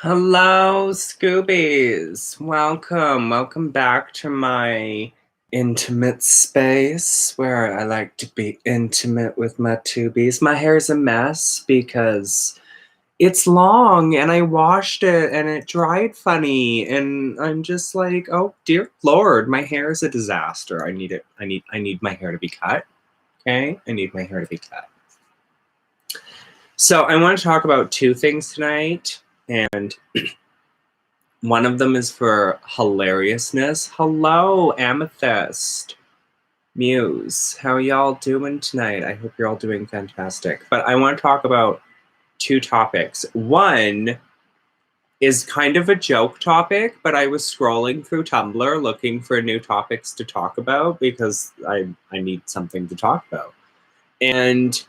Hello, Scoobies. Welcome back to my intimate space where I like to be intimate with my tubies. My hair's a mess because it's long and I washed it and it dried funny and I'm just like, oh dear Lord, my hair is a disaster. I need it. I need my hair to be cut. Okay? I need my hair to be cut. So I want to talk about two things tonight, and one of them is for hilariousness. Hello, Amethyst Muse. How are y'all doing tonight? I hope you're all doing fantastic. But I want to talk about two topics. One is kind of a joke topic, but I was scrolling through Tumblr looking for new topics to talk about because I need something to talk about. And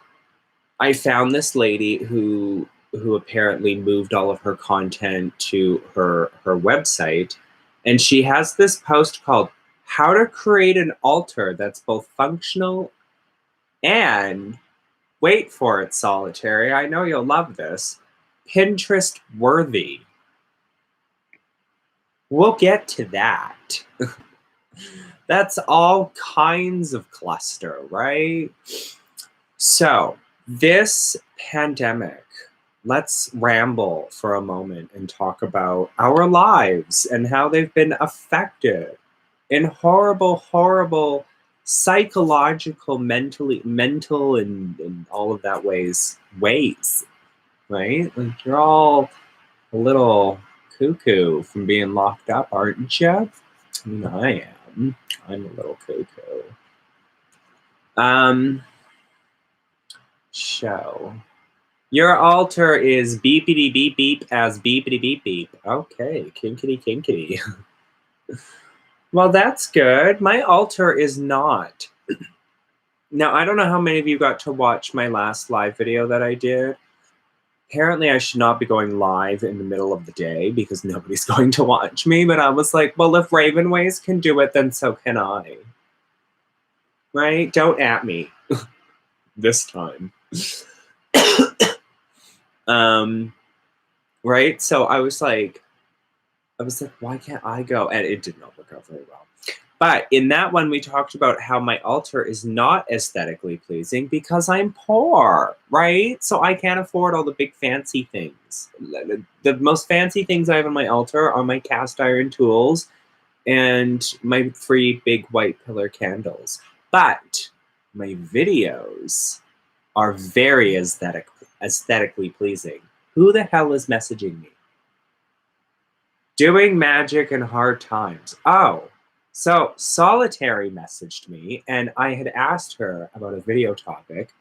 I found this lady who apparently moved all of her content to her website, and she has this post called "How to Create an Altar That's Both Functional and, wait for it, Solitary, I know you'll love this, Pinterest worthy." We'll get to that. That's all kinds of cluster, right? So, this pandemic, let's ramble for a moment and talk about our lives and how they've been affected in horrible psychological, mental and all of that ways, right? Like you're all a little cuckoo from being locked up, aren't you? I mean, I am. I'm a little cuckoo. Show. Your altar is beepity beep beep as beepity beep beep. Okay, kinkity kinkity. Well, that's good. My altar is not. Now, I don't know how many of you got to watch my last live video that I did. Apparently, I should not be going live in the middle of the day because nobody's going to watch me. But I was like, well, if Ravenways can do it, then so can I. Right? Don't at me this time. Right? So I was like, why can't I go? And it did not work out very well. But in that one, we talked about how my altar is not aesthetically pleasing because I'm poor, right? So I can't afford all the big fancy things. The most fancy things I have on my altar are my cast iron tools and my free big white pillar candles. But my videos are very aesthetically pleasing. Who the hell is messaging me? Doing magic in hard times. Oh, so Solitary messaged me and I had asked her about a video topic.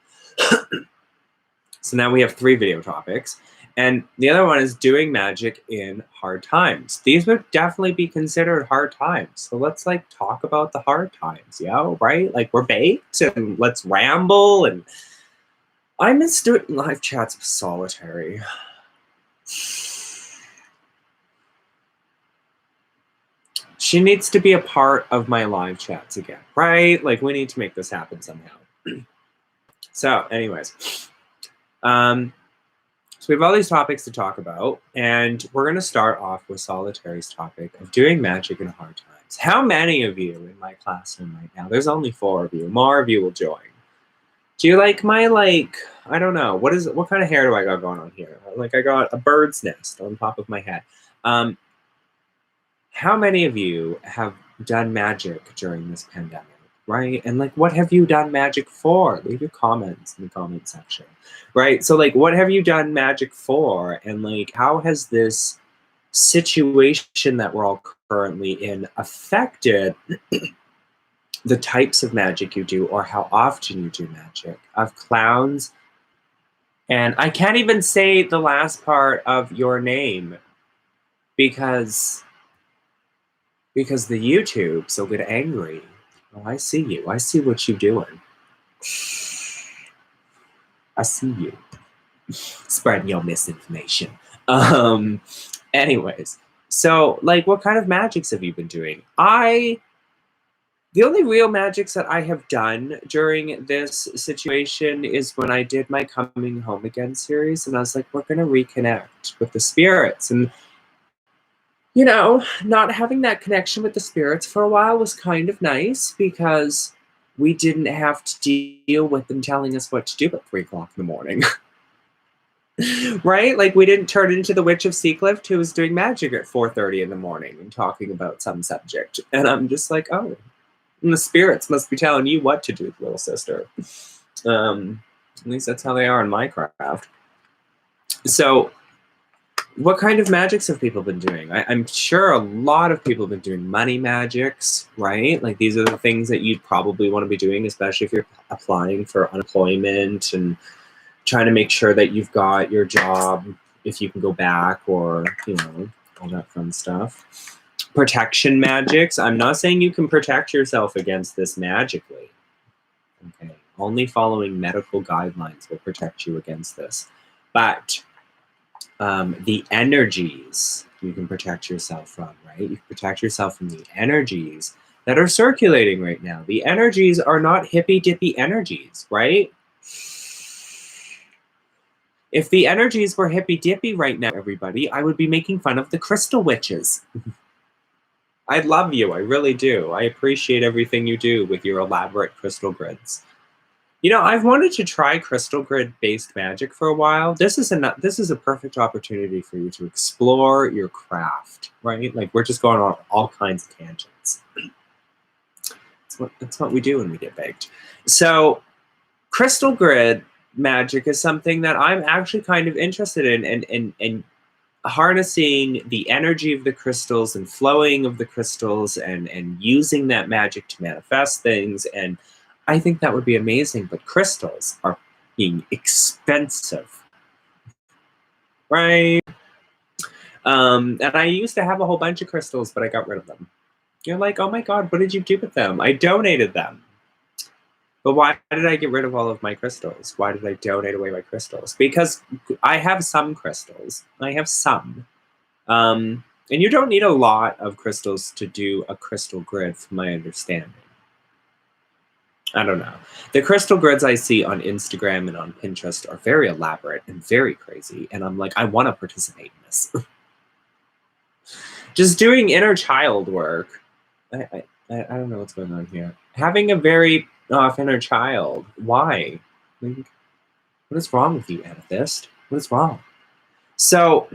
So now we have 3 video topics. And the other one is doing magic in hard times. These would definitely be considered hard times. So let's like talk about the hard times, right? Like we're baked and let's ramble. And I miss doing live chats with Solitary. She needs to be a part of my live chats again, right? Like we need to make this happen somehow. So anyways, so we have all these topics to talk about, and we're going to start off with Solitary's topic of doing magic in hard times. How many of you in my classroom right now? There's only 4 of you. More of you will join. Do you like my, I don't know, what kind of hair do I got going on here? Like I got a bird's nest on top of my head. How many of you have done magic during this pandemic, right? And like, what have you done magic for? Leave your comments in the comment section, right? So like, what have you done magic for? And like, how has this situation that we're all currently in affected the types of magic you do or how often you do magic? Of clowns, and I can't even say the last part of your name because the YouTubes will get angry. Oh, I see you. I see what you're doing. I see you. Spreading your misinformation. Anyways, so like what kind of magics have you been doing? I The only real magics that I have done during this situation is when I did my Coming Home Again series, and I was like, we're going to reconnect with the spirits. And, you know, not having that connection with the spirits for a while was kind of nice because we didn't have to deal with them telling us what to do at 3 o'clock in the morning. Right? Like, we didn't turn into the Witch of Seacliff who was doing magic at 4:30 in the morning and talking about some subject. And I'm just like, oh. And the spirits must be telling you what to do, little sister. At least that's how they are in Minecraft. So, what kind of magics have people been doing? I'm sure a lot of people have been doing money magics, right? Like, these are the things that you'd probably want to be doing, especially if you're applying for unemployment and trying to make sure that you've got your job, if you can go back, or, you know, all that fun stuff. Protection magics. I'm not saying you can protect yourself against this magically. Okay. Only following medical guidelines will protect you against this. But the energies you can protect yourself from, right? You can protect yourself from the energies that are circulating right now. The energies are not hippy-dippy energies, right? If the energies were hippy-dippy right now, everybody, I would be making fun of the crystal witches. I love you, I really do. I appreciate everything you do with your elaborate crystal grids. You know, I've wanted to try crystal grid-based magic for a while. This is a perfect opportunity for you to explore your craft, right? Like, we're just going on all kinds of tangents. That's what we do when we get baked. So, crystal grid magic is something that I'm actually kind of interested in, and harnessing the energy of the crystals and flowing of the crystals and using that magic to manifest things. And I think that would be amazing, but crystals are being expensive, right? And I used to have a whole bunch of crystals, but I got rid of them. You're like, oh my God, what did you do with them? I donated them. But why did I get rid of all of my crystals? Why did I donate away my crystals? Because I have some crystals. I have some. And you don't need a lot of crystals to do a crystal grid, from my understanding. I don't know. The crystal grids I see on Instagram and on Pinterest are very elaborate and very crazy. And I'm like, I want to participate in this. Just doing inner child work. I don't know what's going on here. Having a very off inner child. Why? Like, what is wrong with you, Amethyst? What is wrong? So,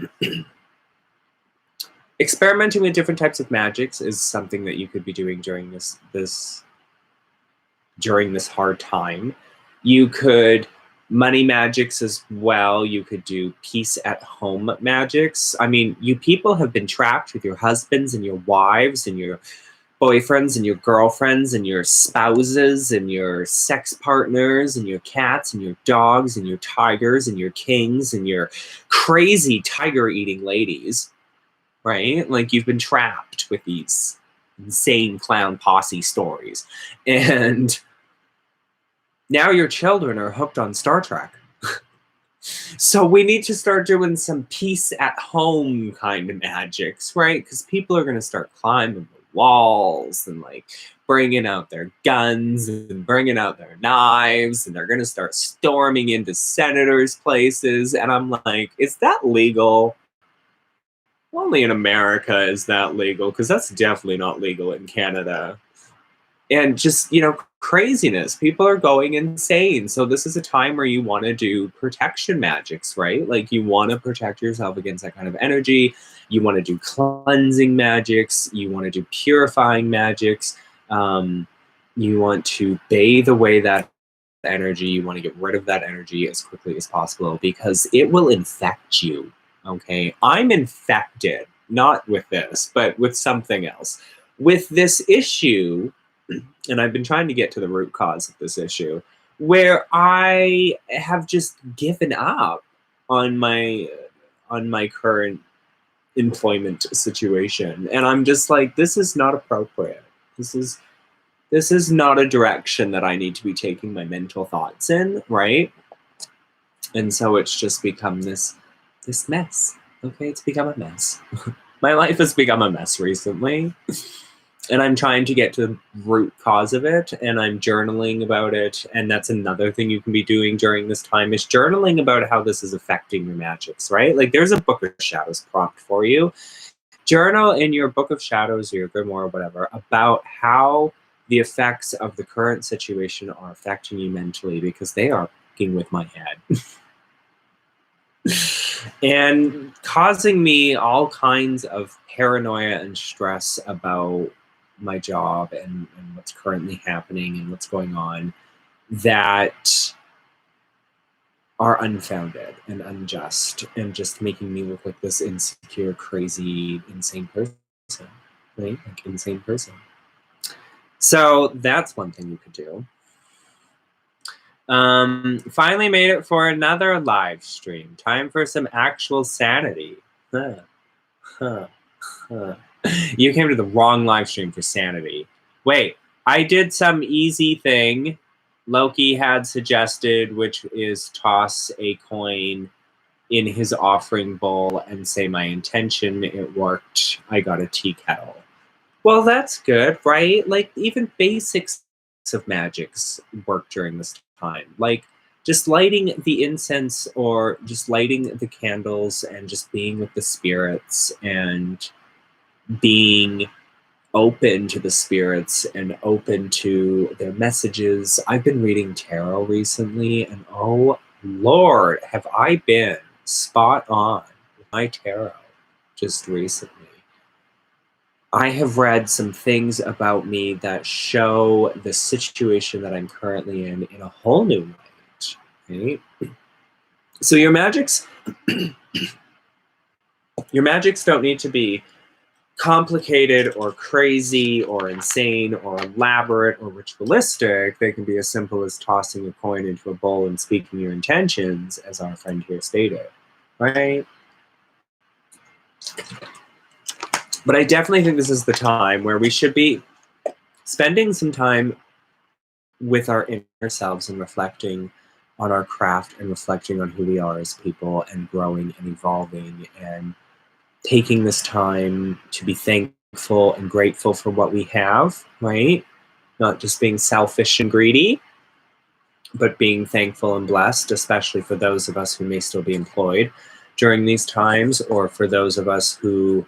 experimenting with different types of magics is something that you could be doing during this hard time. You could money magics as well. You could do peace at home magics. I mean, you people have been trapped with your husbands and your wives and your boyfriends and your girlfriends and your spouses and your sex partners and your cats and your dogs and your tigers and your kings and your crazy tiger-eating ladies, right? Like, you've been trapped with these insane clown posse stories. And now your children are hooked on Star Trek. So we need to start doing some peace at home kind of magics, right? Because people are going to start climbing walls and like bringing out their guns and bringing out their knives, and they're going to start storming into senators' places. And I'm like, is that legal? Only in America is that legal, because that's definitely not legal in Canada. And just, you know, craziness. People are going insane. So this is a time where you want to do protection magics, right? Like, you want to protect yourself against that kind of energy. You want to do cleansing magics. You want to do purifying magics. You want to bathe away that energy. You want to get rid of that energy as quickly as possible, because it will infect you. Okay, I'm infected, not with this, but with something else. With this issue, and I've been trying to get to the root cause of this issue, where I have just given up on my current employment situation, and I'm just like, this is not appropriate. This is not a direction that I need to be taking my mental thoughts in, right? And so it's just become this mess. Okay, it's become a mess. My life has become a mess recently. And I'm trying to get to the root cause of it, and I'm journaling about it. And that's another thing you can be doing during this time, is journaling about how this is affecting your magics, right? Like, there's a Book of Shadows prompt for you. Journal in your Book of Shadows or your grimoire or whatever about how the effects of the current situation are affecting you mentally, because they are fucking with my head. And causing me all kinds of paranoia and stress about my job and what's currently happening and what's going on, that are unfounded and unjust, and just making me look like this insecure, crazy, insane person, right? Like, insane person. So that's one thing you could do. Finally made it for another live stream. Time for some actual sanity. You came to the wrong live stream for sanity. Wait, I did some easy thing Loki had suggested, which is toss a coin in his offering bowl and say my intention. It worked. I got a tea kettle. Well, that's good, right? Like, even basics of magics work during this time. Like, just lighting the incense or just lighting the candles and just being with the spirits and being open to the spirits and open to their messages. I've been reading tarot recently, and oh Lord, have I been spot on with my tarot just recently. I have read some things about me that show the situation that I'm currently in a whole new light. Right? So your magics don't need to be complicated or crazy or insane or elaborate or ritualistic. They can be as simple as tossing a coin into a bowl and speaking your intentions, as our friend here stated, right? But I definitely think this is the time where we should be spending some time with our inner selves and reflecting on our craft and reflecting on who we are as people and growing and evolving and taking this time to be thankful and grateful for what we have, right? Not just being selfish and greedy, but being thankful and blessed, especially for those of us who may still be employed during these times, or for those of us who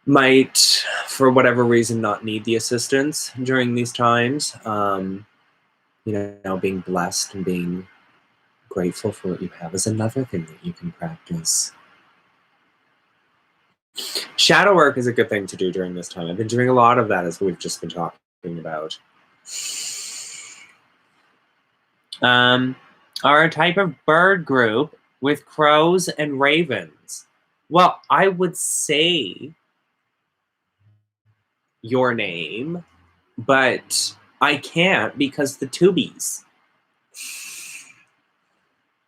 might, for whatever reason, not need the assistance during these times. Being blessed and being grateful for what you have is another thing that you can practice. Shadow work is a good thing to do during this time. I've been doing a lot of that, as we've just been talking about. Are a type of bird group with crows and ravens. Well, I would say your name, but I can't because the tubies.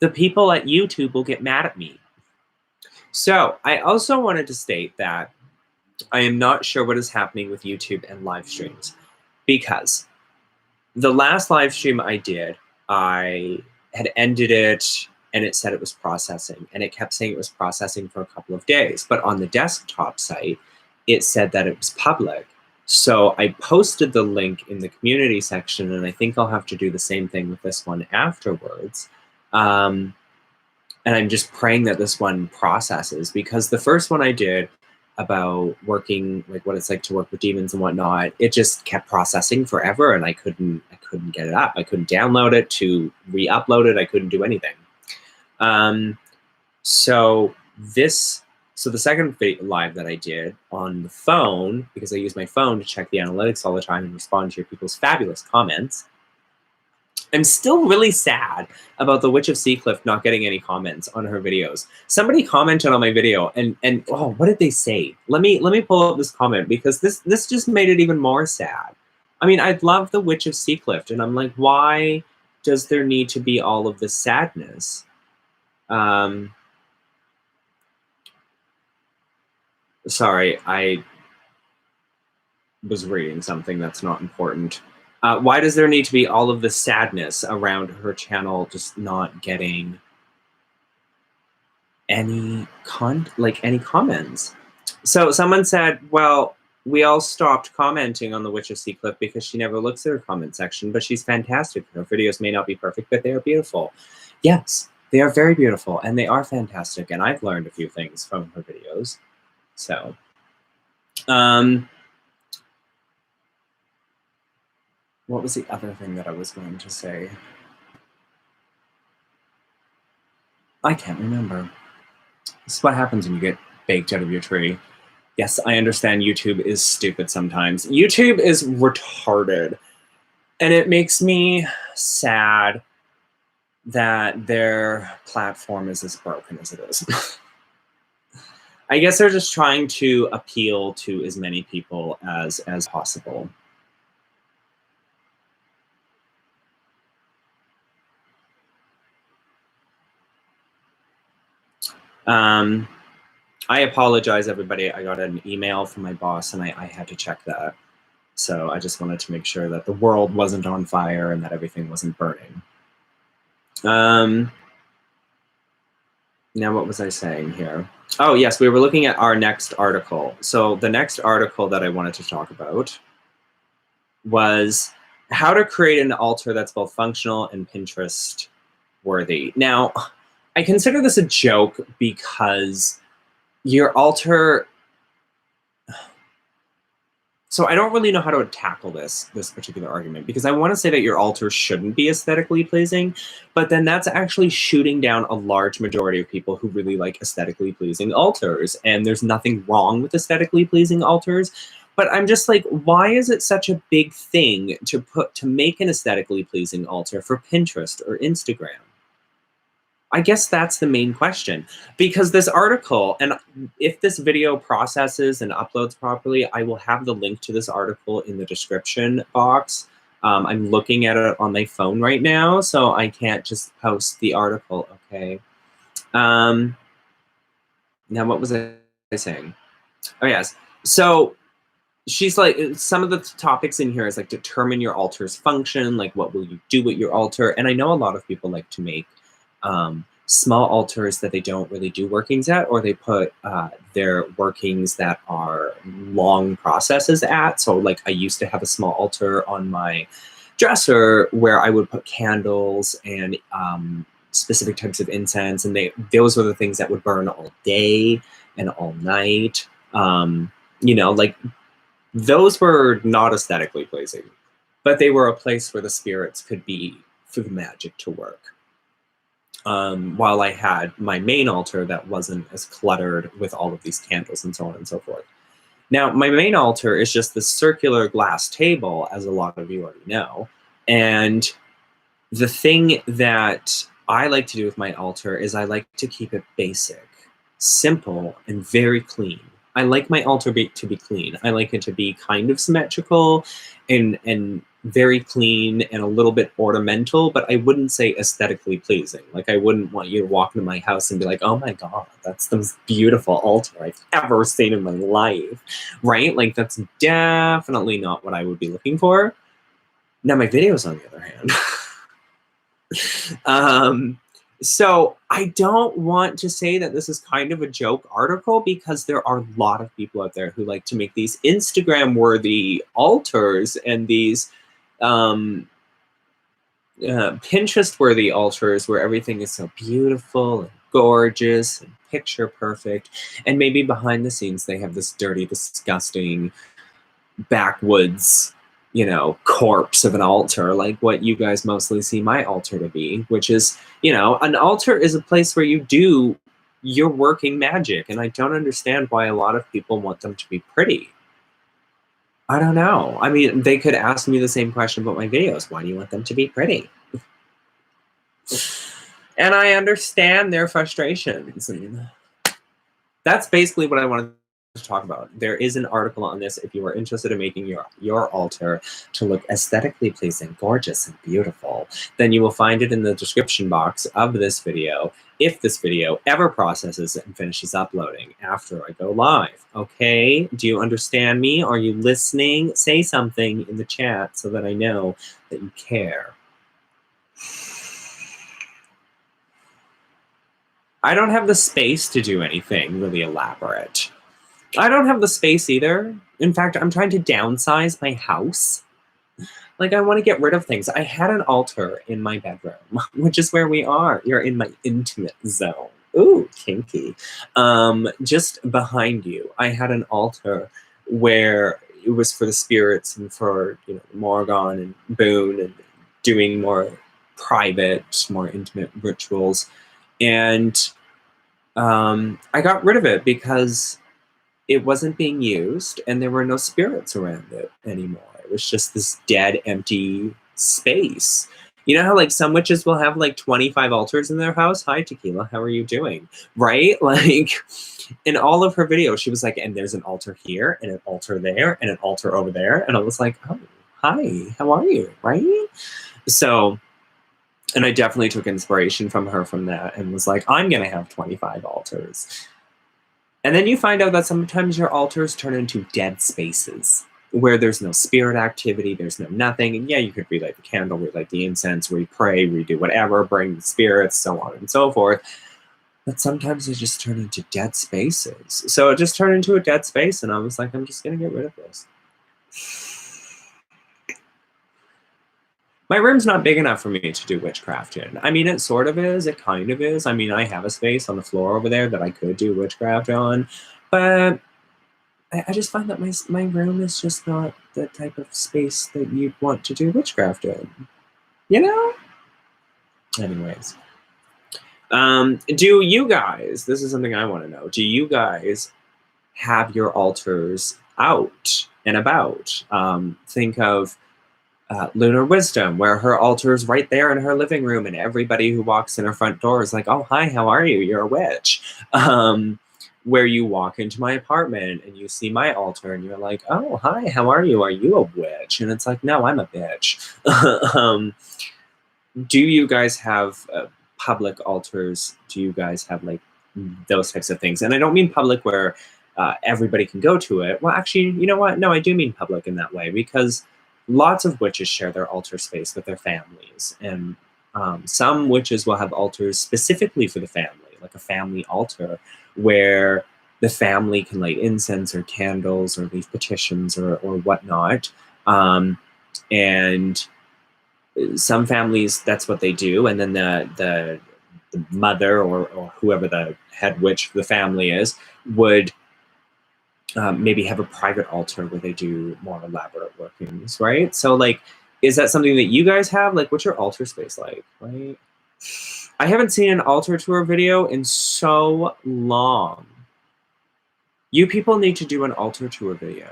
The people at YouTube will get mad at me. So I also wanted to state that I am not sure what is happening with YouTube and live streams, because the last live stream I did, I had ended it and it said it was processing, and it kept saying it was processing for a couple of days. But on the desktop site, it said that it was public. So I posted the link in the community section, and I think I'll have to do the same thing with this one afterwards. And I'm just praying that this one processes, because the first one I did about working, like what it's like to work with demons and whatnot, it just kept processing forever, and I couldn't get it up. I couldn't download it to re-upload it. I couldn't do anything. So the second live that I did on the phone, because I use my phone to check the analytics all the time and respond to your people's fabulous comments, I'm still really sad about the Witch of Seacliff not getting any comments on her videos. Somebody commented on my video, and oh, what did they say? Let me pull up this comment, because this just made it even more sad. I mean, I love the Witch of Seacliff, and I'm like, why does there need to be all of this sadness? Sorry, I was reading something that's not important. Why does there need to be all of this sadness around her channel just not getting any comments? So someone said, well, we all stopped commenting on the Witch of Seacliff because she never looks at her comment section, but she's fantastic. Her videos may not be perfect, but they are beautiful. Yes, they are very beautiful, and they are fantastic, and I've learned a few things from her videos. So, what was the other thing that I was going to say? I can't remember. This is what happens when you get baked out of your tree. Yes, I understand YouTube is stupid sometimes. YouTube is retarded. And it makes me sad that their platform is as broken as it is. I guess they're just trying to appeal to as many people as possible. I apologize, everybody. I got an email from my boss, and I had to check that. So I just wanted to make sure that the world wasn't on fire and that everything wasn't burning. Now, what was I saying here? Oh, yes, we were looking at our next article. So the next article that I wanted to talk about was how to create an altar that's both functional and Pinterest worthy. Now, I consider this a joke because your altar... So I don't really know how to tackle this particular argument, because I want to say that your altar shouldn't be aesthetically pleasing, but then that's actually shooting down a large majority of people who really like aesthetically pleasing altars. And there's nothing wrong with aesthetically pleasing altars, but I'm just like, why is it such a big thing to make an aesthetically pleasing altar for Pinterest or Instagram? I guess that's the main question, because this article, and if this video processes and uploads properly, I will have the link to this article in the description box. I'm looking at it on my phone right now, so I can't just post the article, okay? Now, what was I saying? Oh, yes. So she's like, some of the topics in here is like, determine your altar's function, like what will you do with your altar? And I know a lot of people like to make small altars that they don't really do workings at, or they put their workings that are long processes at. So like I used to have a small altar on my dresser where I would put candles and specific types of incense, and those were the things that would burn all day and all night. You know, like those were not aesthetically pleasing, but they were a place where the spirits could be for the magic to work. While I had my main altar that wasn't as cluttered with all of these candles and so on and so forth. Now, my main altar is just this circular glass table, as a lot of you already know. And the thing that I like to do with my altar is I like to keep it basic, simple, and very clean. I like my altar to be clean. I like it to be kind of symmetrical and very clean and a little bit ornamental, but I wouldn't say aesthetically pleasing. Like, I wouldn't want you to walk into my house and be like, oh my God, that's the most beautiful altar I've ever seen in my life, right? Like, that's definitely not what I would be looking for. Now, my videos, on the other hand. So I don't want to say that this is kind of a joke article, because there are a lot of people out there who like to make these Instagram-worthy altars and these Pinterest-worthy altars where everything is so beautiful and gorgeous and picture perfect, and maybe behind the scenes they have this dirty, disgusting backwoods, you know, corpse of an altar, like what you guys mostly see my altar to be, which is, you know, an altar is a place where you do your working magic, and I don't understand why a lot of people want them to be pretty. I don't know. I mean, they could ask me the same question about my videos. Why do you want them to be pretty? And I understand their frustrations. And that's basically what I wanted to talk about. There is an article on this if you are interested in making your altar to look aesthetically pleasing, gorgeous, and beautiful. Then you will find it in the description box of this video, if this video ever processes and finishes uploading after I go live. Okay? Do you understand me? Are you listening? Say something in the chat so that I know that you care. I don't have the space to do anything really elaborate. I don't have the space either. In fact, I'm trying to downsize my house. Like, I want to get rid of things. I had an altar in my bedroom, which is where we are. You're in my intimate zone. Ooh, kinky. Just behind you, I had an altar where it was for the spirits and for, Morgan and Boone and doing more private, more intimate rituals. And I got rid of it because it wasn't being used and there were no spirits around it anymore. It was just this dead, empty space. You know how like some witches will have like 25 altars in their house? Hi, Tequila, how are you doing? Right? Like in all of her videos, she was like, and there's an altar here and an altar there and an altar over there. And I was like, oh, hi, how are you? Right? So, and I definitely took inspiration from her from that and was like, I'm going to have 25 altars. And then you find out that sometimes your altars turn into dead spaces where there's no spirit activity, there's no nothing. And yeah, you could relight the candle, relight the incense, re-pray, redo whatever, bring the spirits, so on and so forth. But sometimes they just turn into dead spaces. So it just turned into a dead space, and I was like, I'm just going to get rid of this. My room's not big enough for me to do witchcraft in. I mean, it sort of is. It kind of is. I mean, I have a space on the floor over there that I could do witchcraft on. But I just find that my room is just not the type of space that you'd want to do witchcraft in. You know? Anyways. Do you guys, this is something I want to know, do you guys have your altars out and about? Think of Lunar Wisdom, where her altar is right there in her living room, and everybody who walks in her front door is like, oh, hi, how are you? You're a witch. Where you walk into my apartment and you see my altar and you're like, oh, hi, how are you? Are you a witch? And it's like, no, I'm a bitch. Do you guys have public altars? Do you guys have like those types of things? And I don't mean public where everybody can go to it. Well, actually, you know what? No, I do mean public in that way, because lots of witches share their altar space with their families. And some witches will have altars specifically for the family, like a family altar, where the family can light incense or candles or leave petitions or whatnot. And some families, that's what they do. And then the mother or whoever the head witch of the family is would maybe have a private altar where they do more elaborate workings, right? So like, is that something that you guys have? Like, what's your altar space like, right? I haven't seen an altar tour video in so long. You people need to do an altar tour video.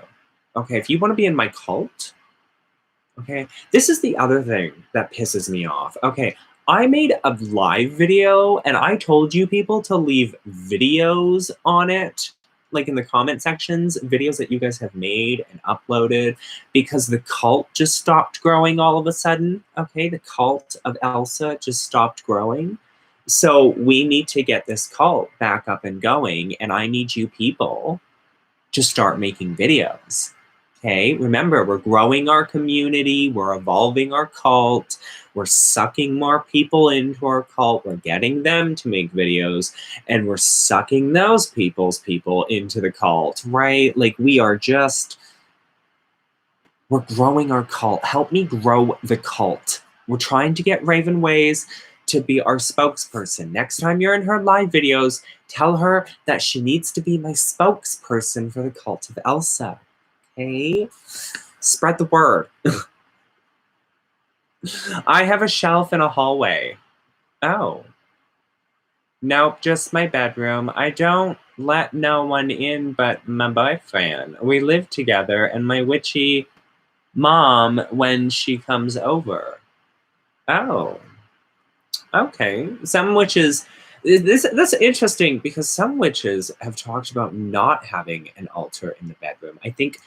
Okay, if you want to be in my cult, okay, this is the other thing that pisses me off. Okay, I made a live video and I told you people to leave videos on it, like in the comment sections, videos that you guys have made and uploaded, because the cult just stopped growing all of a sudden. Okay, the cult of Elsa just stopped growing. So we need to get this cult back up and going, and I need you people to start making videos. Okay, remember, we're growing our community, we're evolving our cult, we're sucking more people into our cult, we're getting them to make videos, and we're sucking those people into the cult, right? Like, we're growing our cult. Help me grow the cult. We're trying to get Raven Ways to be our spokesperson. Next time you're in her live videos, tell her that she needs to be my spokesperson for the cult of Elsa. Okay? Spread the word. I have a shelf in a hallway. Oh. Nope, just my bedroom. I don't let no one in but my boyfriend. We live together, and my witchy mom when she comes over. Oh. Okay. Some witches... That's interesting, because some witches have talked about not having an altar in the bedroom. I think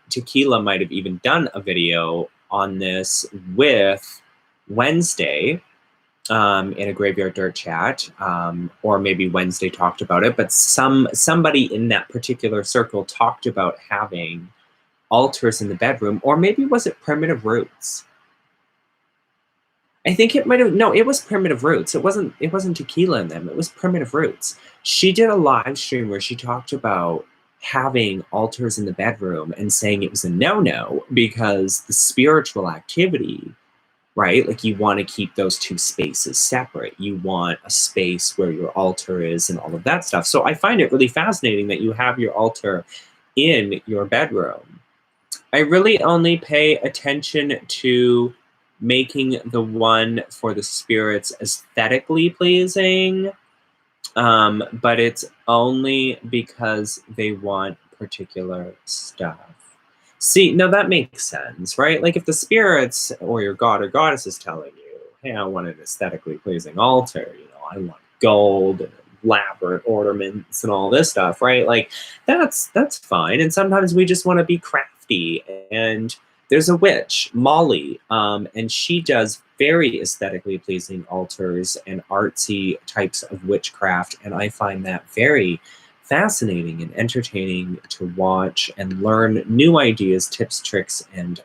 Tequila might have even done a video on this with Wednesday in a Graveyard Dirt chat, or maybe Wednesday talked about it, but somebody in that particular circle talked about having altars in the bedroom, or maybe was it Primitive Roots? I think it might have, no, it was Primitive Roots. It wasn't Tequila in them. It was Primitive Roots. She did a live stream where she talked about having altars in the bedroom and saying it was a no-no because the spiritual activity, right? Like you want to keep those two spaces separate. You want a space where your altar is and all of that stuff. So I find it really fascinating that you have your altar in your bedroom. I really only pay attention to making the one for the spirits aesthetically pleasing, but it's only because they want particular stuff. See, now that makes sense, right? Like if the spirits or your god or goddess is telling you, hey, I want an aesthetically pleasing altar, you know, I want gold and elaborate ornaments and all this stuff, right? Like that's fine. And sometimes we just want to be crafty. And there's a witch, Molly, and she does very aesthetically pleasing altars and artsy types of witchcraft. And I find that very fascinating and entertaining to watch and learn new ideas, tips, tricks, and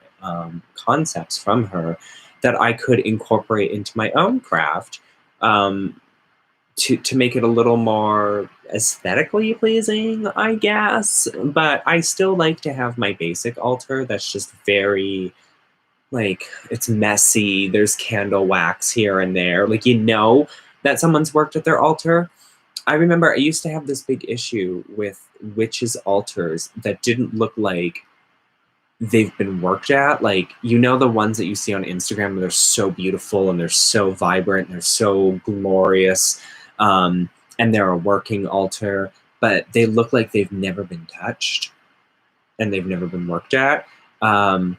concepts from her that I could incorporate into my own craft to make it a little more aesthetically pleasing, I guess. But I still like to have my basic altar that's just very, like, it's messy. There's candle wax here and there. Like, you know that someone's worked at their altar. I remember I used to have this big issue with witches' altars that didn't look like they've been worked at. Like, you know, the ones that you see on Instagram where they're so beautiful and they're so vibrant and they're so glorious, and they're a working altar, but they look like they've never been touched and they've never been worked at. I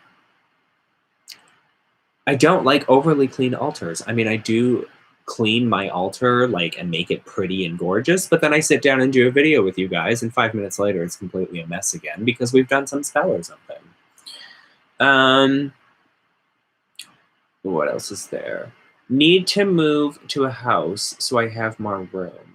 don't like overly clean altars. I mean, I do clean my altar, like, and make it pretty and gorgeous, but then I sit down and do a video with you guys, and 5 minutes later it's completely a mess again because we've done some spell or something. What else is there? Need to move to a house so I have more room.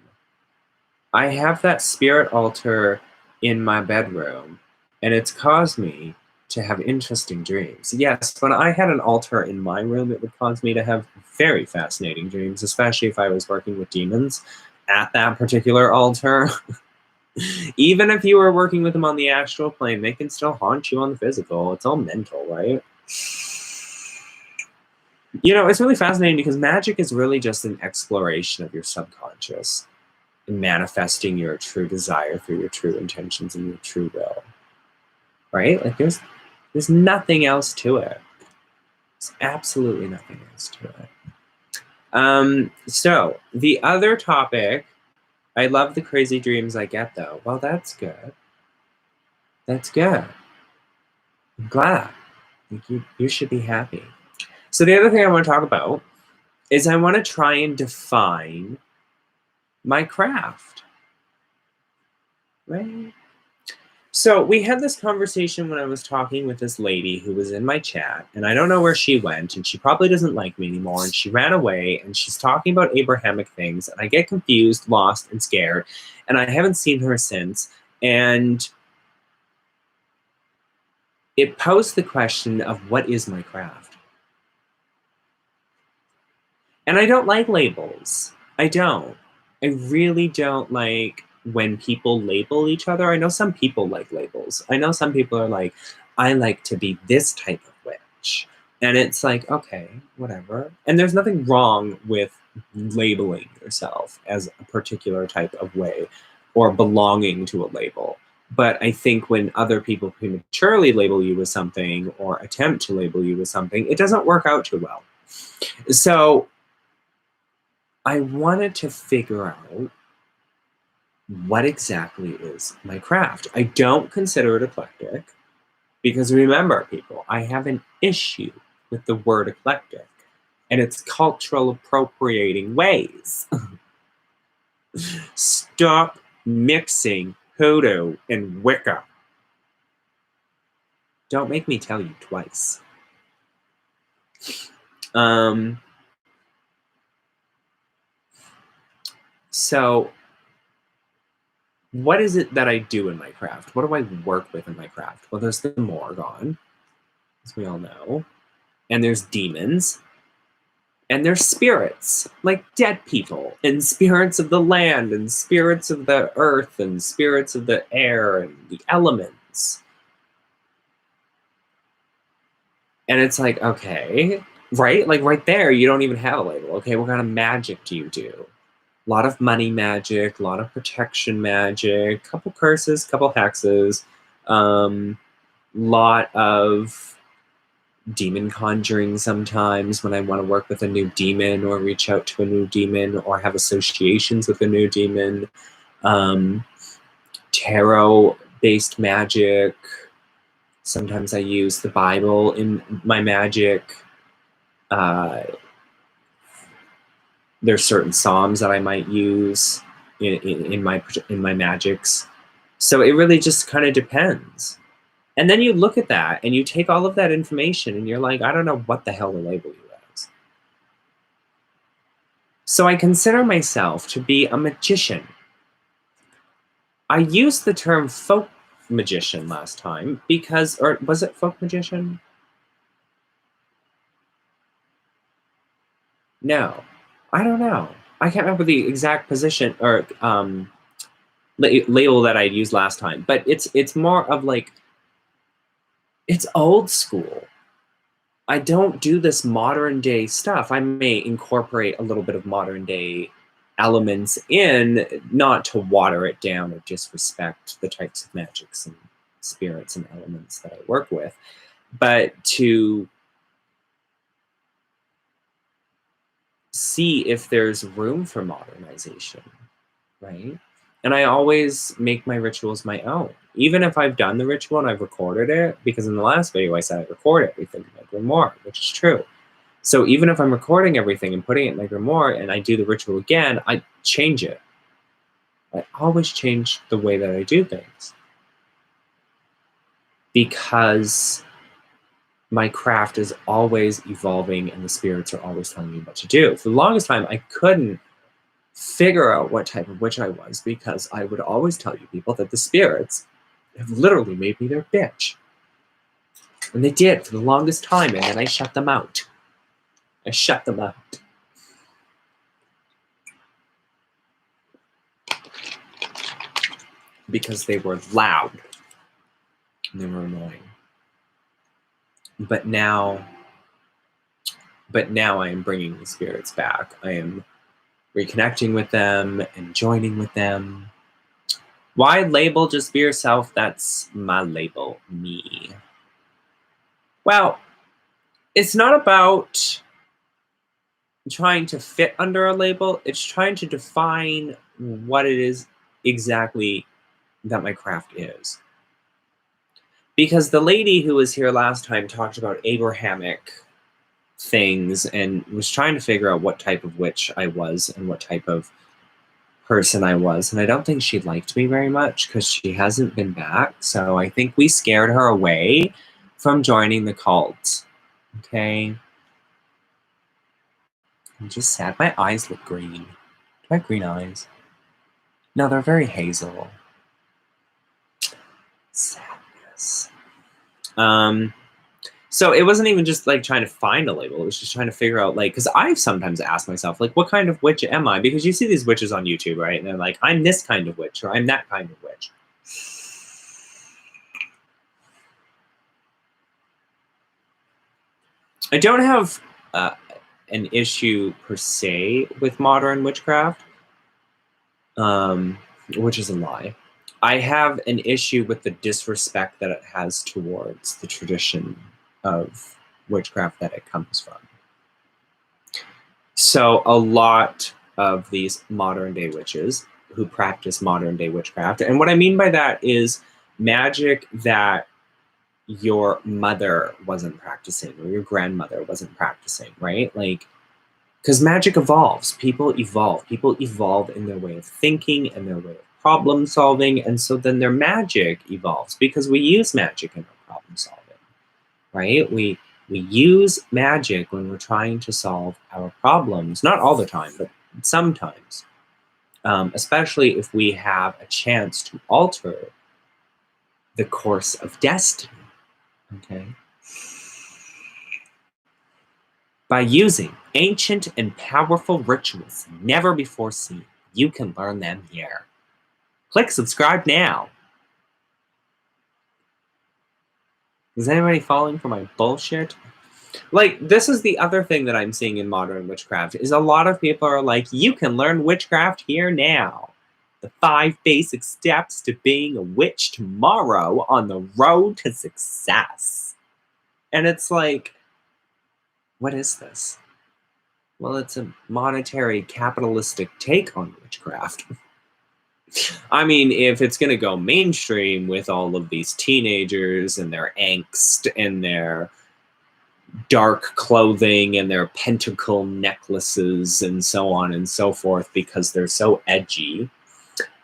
I have that spirit altar in my bedroom, and it's caused me to have interesting dreams. Yes, when I had an altar in my room, it would cause me to have very fascinating dreams, especially if I was working with demons at that particular altar. Even if you were working with them on the astral plane, they can still haunt you on the physical. It's all mental, right? You know, it's really fascinating because magic is really just an exploration of your subconscious and manifesting your true desire through your true intentions and your true will, right? Like there's nothing else to it. There's absolutely nothing else to it. So the other topic, I love the crazy dreams I get though. Well, that's good. That's good. I'm glad. You should be happy. So the other thing I want to talk about is I want to try and define my craft, right? So we had this conversation when I was talking with this lady who was in my chat, and I don't know where she went, and she probably doesn't like me anymore, and she ran away, and she's talking about Abrahamic things, and I get confused, lost, and scared, and I haven't seen her since, and it posed the question of what is my craft? And I don't like labels. I don't. I really don't like when people label each other. I know some people like labels. I know some people are like, I like to be this type of witch. And it's like, okay, whatever. And there's nothing wrong with labeling yourself as a particular type of way or belonging to a label. But I think when other people prematurely label you as something or attempt to label you as something, it doesn't work out too well. So I wanted to figure out what exactly is my craft. I don't consider it eclectic because remember, people, I have an issue with the word eclectic and its cultural appropriating ways. Stop mixing hoodoo and Wicca. Don't make me tell you twice. So what is it that I do in my craft? What do I work with in my craft? Well, there's the Morrigan, as we all know, and there's demons, And they're spirits, like dead people, and spirits of the land, and spirits of the earth, and spirits of the air, and the elements. And it's like, okay, right? Like right there, you don't even have a label. Okay, what kind of magic do you do? A lot of money magic, a lot of protection magic, couple curses, couple hexes, lot of demon conjuring sometimes when I want to work with a new demon or reach out to a new demon or have associations with a new demon. Tarot-based magic. Sometimes I use the Bible in my magic. There's certain psalms that I might use in my magics. So it really just kind of depends. And then you look at that and you take all of that information and you're like, I don't know what the hell to label you as. So I consider myself to be a magician. I used the term folk magician last time because, or was it folk magician? No, I don't know. I can't remember the exact position or label that I used last time, but it's more of like, it's old school. I don't do this modern day stuff. I may incorporate a little bit of modern day elements in, not to water it down or disrespect the types of magics and spirits and elements that I work with, but to see if there's room for modernization, right? And I always make my rituals my own. Even if I've done the ritual and I've recorded it, because in the last video I said I record everything in my grimoire, which is true. So even if I'm recording everything and putting it in my grimoire and I do the ritual again, I change it. I always change the way that I do things. Because my craft is always evolving and the spirits are always telling me what to do. For the longest time, I couldn't figure out what type of witch I was because I would always tell you people that the spirits have literally made me their bitch. And they did for the longest time, and then I shut them out. I shut them out. Because they were loud. And they were annoying. But now I am bringing the spirits back. I am reconnecting with them and joining with them. Why label just be yourself? That's my label, me. Well, it's not about trying to fit under a label. It's trying to define what it is exactly that my craft is. Because the lady who was here last time talked about Abrahamic things and was trying to figure out what type of witch I was and what type of person I was. And I don't think she liked me very much because she hasn't been back. So I think we scared her away from joining the cult. Okay. I'm just sad. My eyes look green. Do I have green eyes? No, they're very hazel. Sadness. So it wasn't even just like trying to find a label. It was just trying to figure out, like, because I've sometimes asked myself, like, what kind of witch am I? Because you see these witches on YouTube, right? And they're like, I'm this kind of witch, or I'm that kind of witch. I don't have an issue per se with modern witchcraft, which is a lie. I have an issue with the disrespect that it has towards the tradition of witchcraft that it comes from. So a lot of these modern day witches who practice modern day witchcraft, and what I mean by that is magic that your mother wasn't practicing or your grandmother wasn't practicing, right? Like, because magic evolves, people evolve in their way of thinking and their way of problem solving, and so then their magic evolves because we use magic in our problem solving, right? We use magic when we're trying to solve our problems, not all the time, but sometimes, especially if we have a chance to alter the course of destiny, okay? By using ancient and powerful rituals never before seen, you can learn them here. Click subscribe now. Is anybody falling for my bullshit? Like, this is the other thing that I'm seeing in modern witchcraft, is a lot of people are like, you can learn witchcraft here now. The 5 basic steps to being a witch tomorrow on the road to success. And it's like, what is this? Well, it's a monetary capitalistic take on witchcraft. I mean, if it's going to go mainstream with all of these teenagers and their angst and their dark clothing and their pentacle necklaces and so on and so forth because they're so edgy,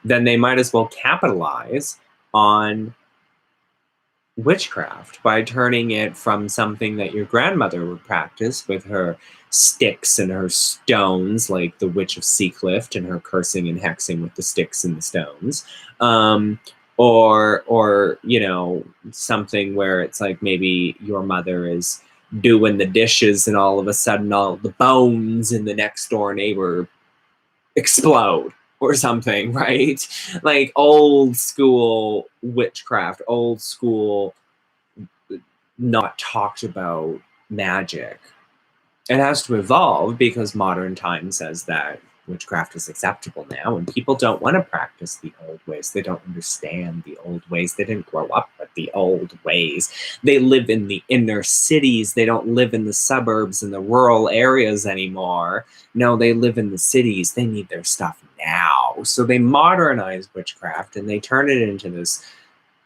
then they might as well capitalize on witchcraft by turning it from something that your grandmother would practice with her sticks and her stones, like the Witch of Seacliff and her cursing and hexing with the sticks and the stones, or you know, something where it's like maybe your mother is doing the dishes and all of a sudden all the bones in the next door neighbor explode or something, right? Like old school witchcraft, old school not talked about magic. It has to evolve because modern time says that witchcraft is acceptable now and people don't want to practice the old ways. They don't understand the old ways. They didn't grow up with the old ways. They live in the inner cities. They don't live in the suburbs and the rural areas anymore. No, they live in the cities. They need their stuff now. So they modernize witchcraft and they turn it into this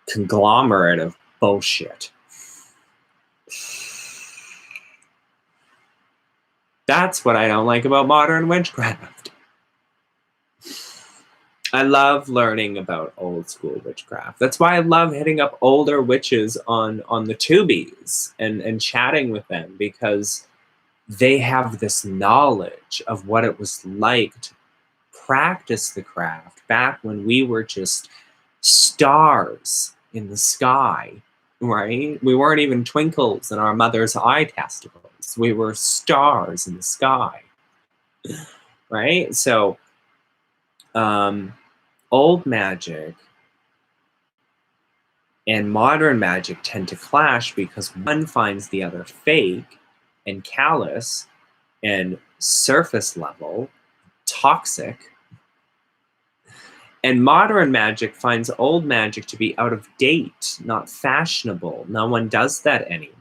conglomerate of bullshit. That's what I don't like about modern witchcraft. I love learning about old school witchcraft. That's why I love hitting up older witches on the Tubies and chatting with them, because they have this knowledge of what it was like to practice the craft back when we were just stars in the sky, right? We weren't even twinkles in our mother's eye testicles. We were stars in the sky, right? So old magic and modern magic tend to clash because one finds the other fake and callous and surface level, toxic. And modern magic finds old magic to be out of date, not fashionable. No one does that anymore.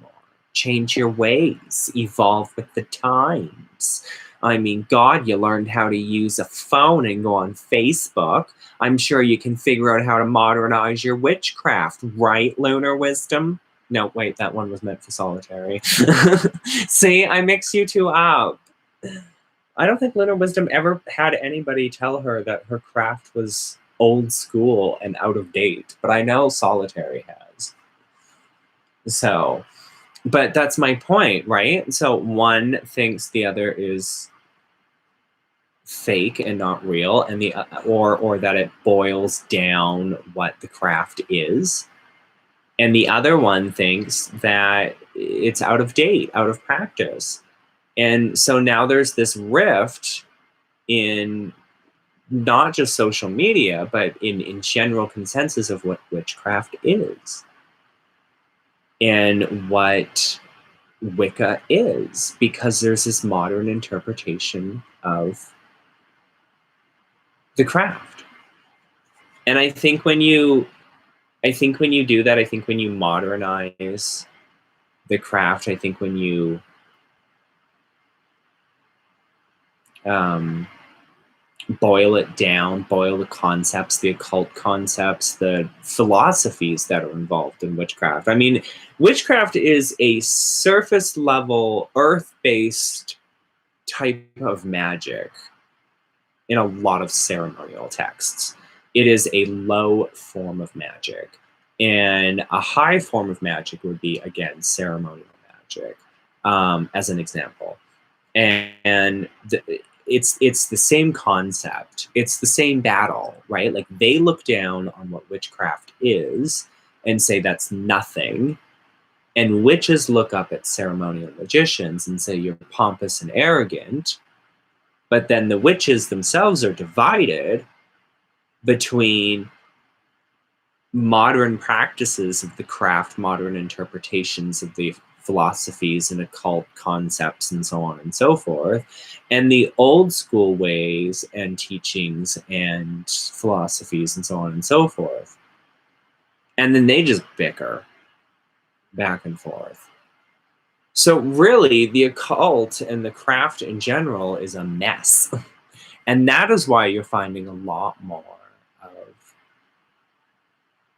Change your ways, evolve with the times. I mean, God, you learned how to use a phone and go on Facebook. I'm sure you can figure out how to modernize your witchcraft, right, Lunar Wisdom? No, wait, that one was meant for solitary. See, I mix you two up. I don't think Lunar Wisdom ever had anybody tell her that her craft was old school and out of date, but I know Solitary has. So, but that's my point, right? So one thinks the other is fake and not real, and the or that it boils down what the craft is, and the other one thinks that it's out of date, out of practice. And so now there's this rift in not just social media, but in general consensus of what witchcraft is and what Wicca is, because there's this modern interpretation of the craft. And I think when you do that, I think when you modernize the craft, I think when you boil it down, boil the concepts, the occult concepts, the philosophies that are involved in witchcraft. I mean, witchcraft is a surface level, earth-based type of magic in a lot of ceremonial texts. It is a low form of magic. And a high form of magic would be, again, ceremonial magic, as an example. And it's the same concept. It's the same battle, right? Like, they look down on what witchcraft is and say that's nothing. And witches look up at ceremonial magicians and say, you're pompous and arrogant. But then the witches themselves are divided between modern practices of the craft, modern interpretations of the philosophies and occult concepts and so on and so forth, and the old school ways and teachings and philosophies and so on and so forth. And then they just bicker back and forth. So really, the occult and the craft in general is a mess. And that is why you're finding a lot more of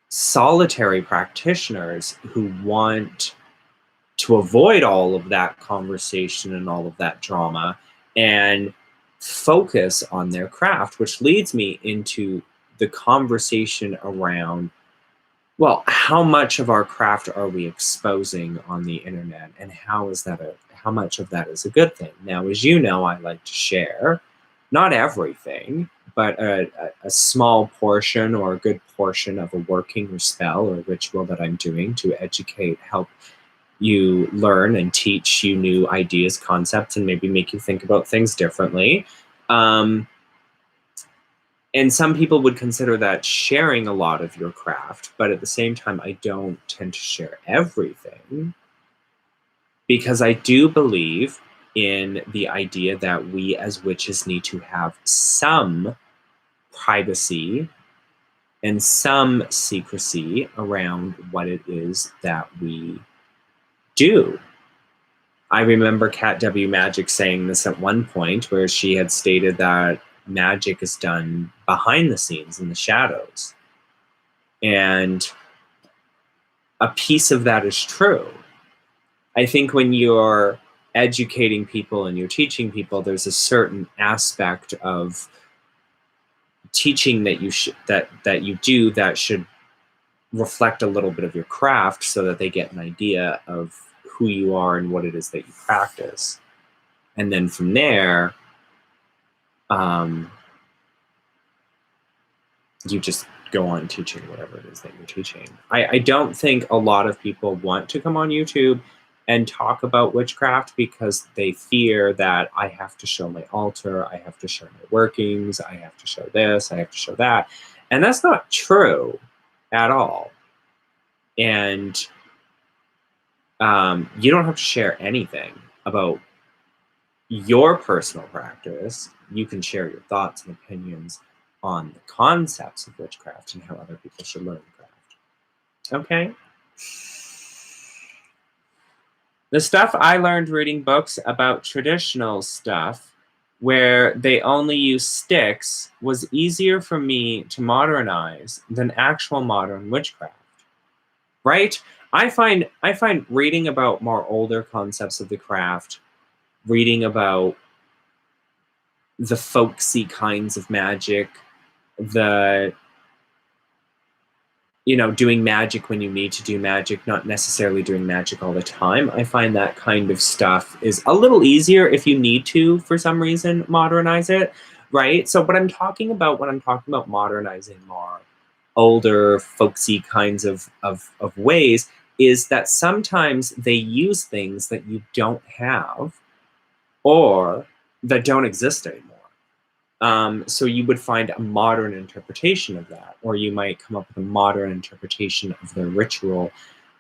solitary practitioners who want to avoid all of that conversation and all of that drama and focus on their craft, which leads me into the conversation around, well, how much of our craft are we exposing on the internet, and how much of that is a good thing? Now, as you know, I like to share, not everything, but a small portion or a good portion of a working or spell or ritual that I'm doing to educate, help you learn and teach you new ideas, concepts, and maybe make you think about things differently. And some people would consider that sharing a lot of your craft, but at the same time, I don't tend to share everything because I do believe in the idea that we as witches need to have some privacy and some secrecy around what it is that we do. I remember Cat W Magic saying this at one point where she had stated that magic is done behind the scenes in the shadows. And a piece of that is true. I think when you're educating people and you're teaching people, there's a certain aspect of teaching that you that you do that should reflect a little bit of your craft so that they get an idea of who you are and what it is that you practice. And then from there, you just go on teaching whatever it is that you're teaching. I don't think a lot of people want to come on YouTube and talk about witchcraft because they fear that I have to show my altar, I have to show my workings, I have to show this, I have to show that. And that's not true at all. And you don't have to share anything about your personal practice. You can share your thoughts and opinions on the concepts of witchcraft and how other people should learn the craft. Okay? The stuff I learned reading books about traditional stuff where they only use sticks was easier for me to modernize than actual modern witchcraft. Right? I find reading about more older concepts of the craft, reading about the folksy kinds of magic, the, doing magic when you need to do magic, not necessarily doing magic all the time. I find that kind of stuff is a little easier if you need to, for some reason, modernize it, right? So what I'm talking about when I'm talking about modernizing more older, folksy kinds of ways is that sometimes they use things that you don't have or that don't exist anymore. So you would find a modern interpretation of that, or you might come up with a modern interpretation of their ritual.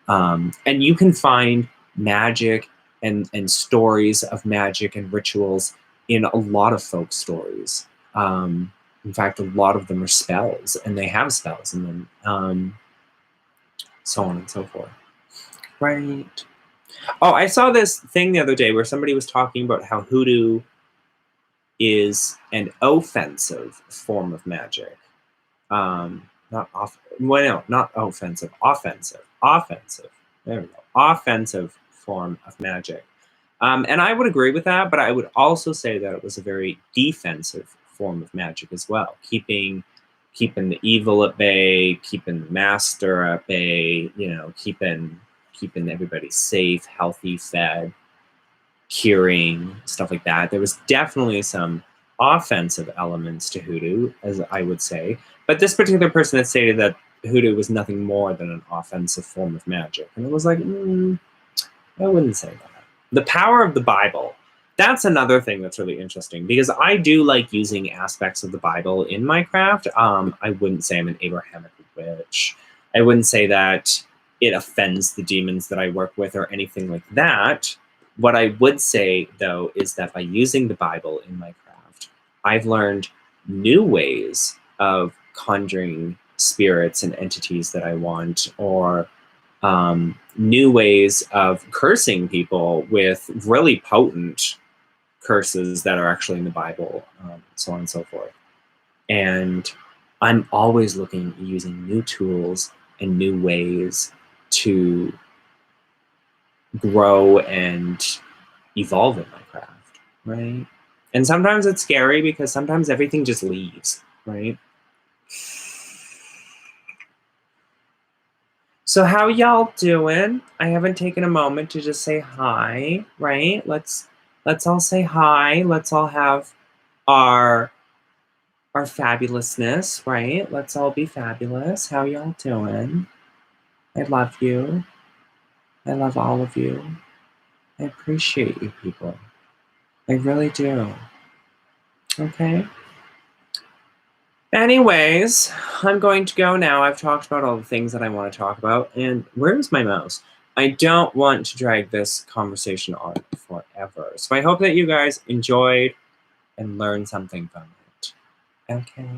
And you can find magic and stories of magic and rituals in a lot of folk stories. In fact, a lot of them are spells, and they have spells in them, so on and so forth. Right. Oh, I saw this thing the other day where somebody was talking about how hoodoo is an offensive form of magic. Not offensive. Offensive. There we go. Offensive form of magic. And I would agree with that, but I would also say that it was a very defensive form of magic as well, keeping the evil at bay, keeping the master at bay, keeping everybody safe, healthy, fed, curing, stuff like that. There was definitely some offensive elements to hoodoo, as I would say. But this particular person had stated that hoodoo was nothing more than an offensive form of magic. And it was like, I wouldn't say that. The power of the Bible. That's another thing that's really interesting, because I do like using aspects of the Bible in my craft. I wouldn't say I'm an Abrahamic witch. I wouldn't say that it offends the demons that I work with or anything like that. What I would say, though, is that by using the Bible in my craft, I've learned new ways of conjuring spirits and entities that I want, or new ways of cursing people with really potent curses that are actually in the Bible, so on and so forth. And I'm always using new tools and new ways to grow and evolve in my craft, right? And sometimes it's scary because sometimes everything just leaves, right? So how y'all doing? I haven't taken a moment to just say hi, right? Let's all say hi. Let's all have our fabulousness, right? Let's all be fabulous. How y'all doing? I love you. I love all of you. I appreciate you people. I really do. Okay? Anyways, I'm going to go now. I've talked about all the things that I want to talk about. And where's my mouse? I don't want to drag this conversation on forever. So I hope that you guys enjoyed and learned something from it. Okay.